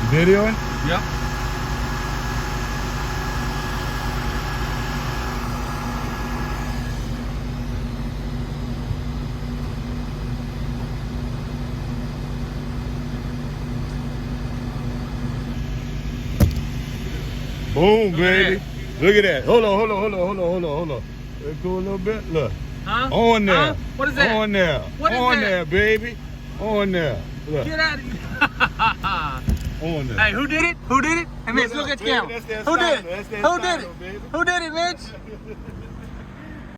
Videoing? Yep. Boom, baby. Look at that. Hold on. Let's go a little bit. Look. Huh? On there. Huh? What is that? On there. What is on that? there, baby. On there. Look. Get out of here. On there. Hey, who did it? Who did it? Hey, Mitch, look at the camera. Who did it? Who did it? Who did it, Mitch?